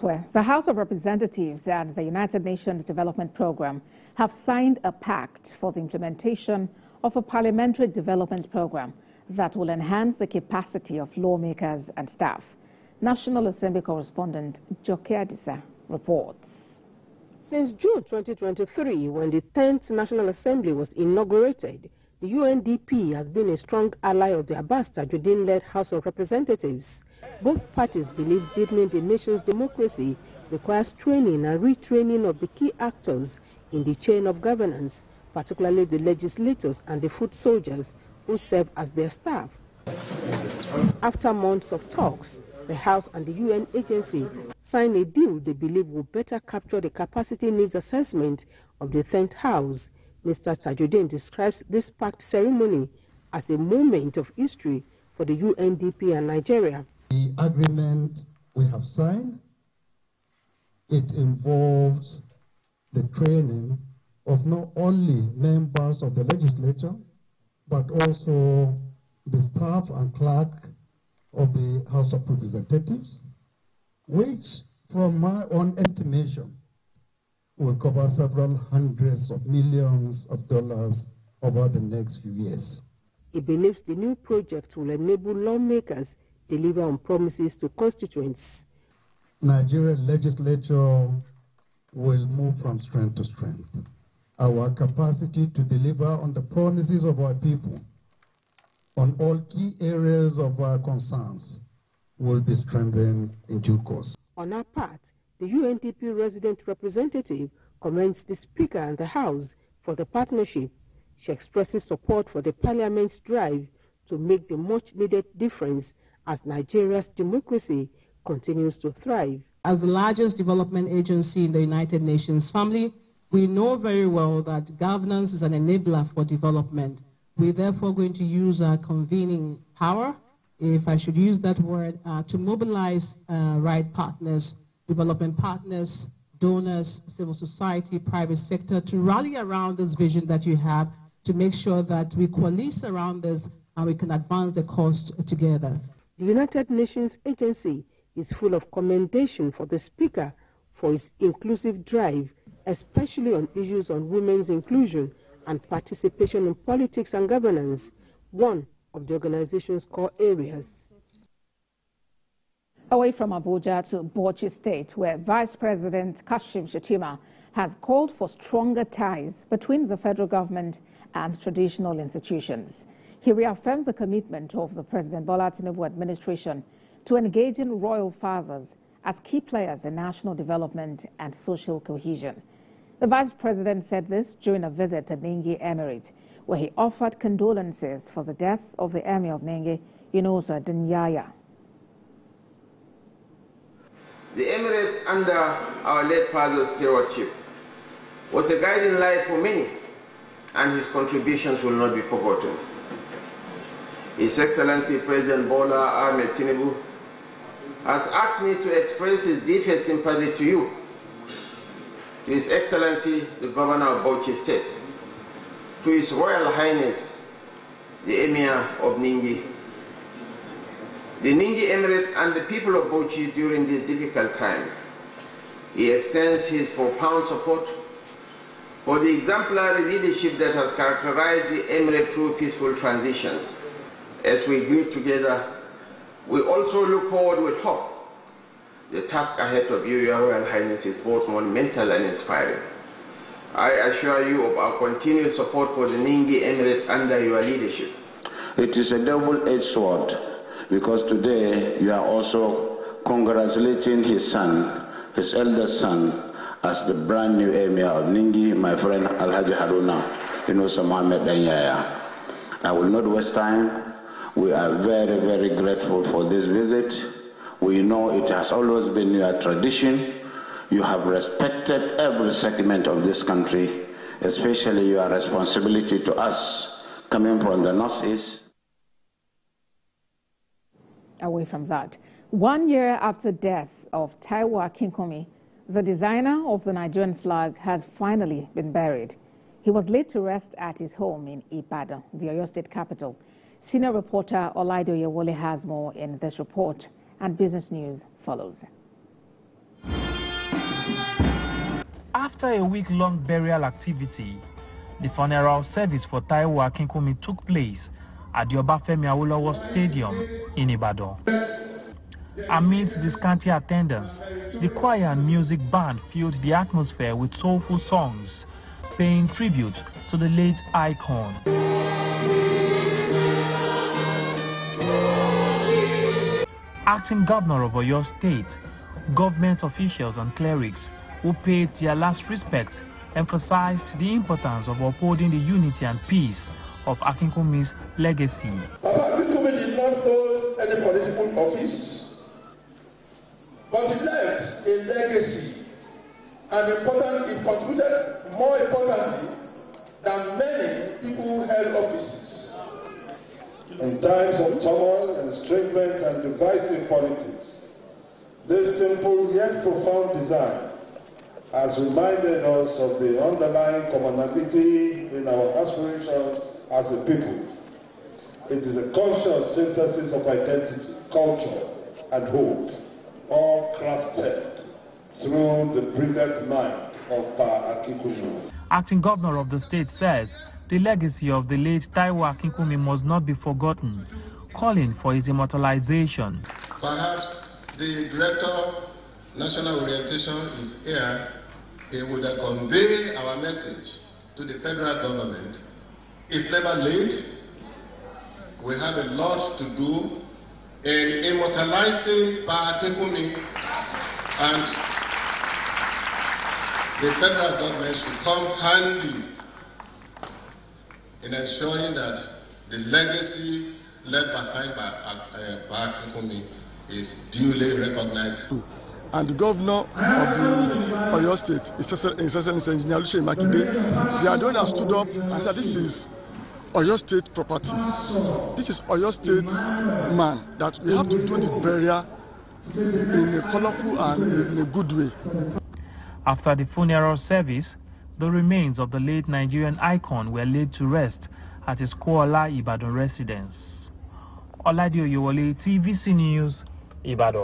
Where the House of Representatives and the United Nations Development Programme have signed a pact for the implementation of a parliamentary development programme that will enhance the capacity of lawmakers and staff. National Assembly correspondent Joke Adisa reports. Since June 2023, when the 10th National Assembly was inaugurated, the UNDP has been a strong ally of the Abbas Tajuddin-led House of Representatives. Both parties believe deepening the nation's democracy requires training and retraining of the key actors in the chain of governance, particularly the legislators and the foot soldiers who serve as their staff. After months of talks, the House and the UN agency signed a deal they believe will better capture the capacity needs assessment of the 10th House. Mr. Tajuddin describes this pact ceremony as a moment of history for the UNDP and Nigeria. The agreement we have signed, it involves the training of not only members of the legislature, but also the staff and clerk of the House of Representatives, which, from my own estimation, will cover several hundreds of millions of dollars over the next few years. He believes the new project will enable lawmakers deliver on promises to constituents. Nigerian legislature will move from strength to strength. Our capacity to deliver on the promises of our people on all key areas of our concerns will be strengthened in due course. On her part, the UNDP resident representative commends the Speaker and the House for the partnership. She expresses support for the Parliament's drive to make the much-needed difference as Nigeria's democracy continues to thrive. As the largest development agency in the United Nations family, we know very well that governance is an enabler for development. We're therefore going to use our convening power, if I should use that word, to mobilize right partners, development partners, donors, civil society, private sector, to rally around this vision that you have, to make sure that we coalesce around this and we can advance the cause together. The United Nations agency is full of commendation for the Speaker for his inclusive drive, especially on issues on women's inclusion and participation in politics and governance, one of the organization's core areas. Away from Abuja to Bauchi State, where Vice President Kashim Shettima has called for stronger ties between the federal government and traditional institutions. He reaffirmed the commitment of the President Bola Tinubu administration to engage in royal fathers as key players in national development and social cohesion. The Vice President said this during a visit to Ningi Emirate, where he offered condolences for the death of the Emir of Ningi, Yunusa Dinyaya. The emirate under our late father's stewardship was a guiding light for many, and his contributions will not be forgotten. His Excellency President Bola Ahmed Tinubu has asked me to express his deepest sympathy to you, to His Excellency the Governor of Bauchi State, to His Royal Highness the Emir of Ningi, the Ningi Emirate and the people of Bauchi during this difficult time. He extends his profound support for the exemplary leadership that has characterized the Emirate through peaceful transitions. As we greet together, we also look forward with hope. The task ahead of you, Your Royal Highness, is both monumental and inspiring. I assure you of our continued support for the Ningi Emirate under your leadership. It is a double-edged sword, because today you are also congratulating his son, his eldest son, as the brand new Emir of Ningi, my friend Alhaji Haruna Yunusa Mohammed Danyaya. I will not waste time. We are very, very grateful for this visit. We know it has always been your tradition. You have respected every segment of this country, especially your responsibility to us coming from the Northeast. Away from that, 1 year after death of Taiwo Akinkunmi, the designer of the Nigerian flag has finally been buried. He was laid to rest at his home in Ibadan, the Oyo State capital. Senior reporter Olaido Yewole has more in this report, and Business News follows. After a week-long burial activity, the funeral service for Taiwo Akinkunmi took place at the Obafemi Awolowo Stadium in Ibadan. Amidst the scanty attendance, the choir and music band filled the atmosphere with soulful songs, paying tribute to the late icon. Acting Governor of Oyo State, government officials and clerics who paid their last respects emphasized the importance of upholding the unity and peace of Akinkunmi's legacy. Akinkunmi did not hold any political office, but he left a legacy, and he contributed more importantly than many people who held offices. In times of turmoil, estrangement, and divisive politics, this simple yet profound design has reminded us of the underlying commonality in our aspirations as a people. It is a conscious synthesis of identity, culture, and hope, all crafted through the brilliant mind of Pa Akinkunmi. Acting Governor of the state says the legacy of the late Taiwo Akinkunmi must not be forgotten, calling for his immortalization. Perhaps the Director National Orientation is here. He would convey our message to the federal government. It's never late. We have a lot to do in immortalizing Pa Akinkunmi, and the federal government should come handy in ensuring that the legacy left behind by Pa Akinkunmi is duly recognized. And the governor of the Oyo State, His Excellency Engineer Oluseyi Makinde, they are the one that stood up and said, this is Oyo State property. This is Oyo State man, that we have to do the burial in a colorful and in a good way. After the funeral service, the remains of the late Nigerian icon were laid to rest at his Kuala Ibadan residence. Oladio Yowole, TVC News, Ibadan.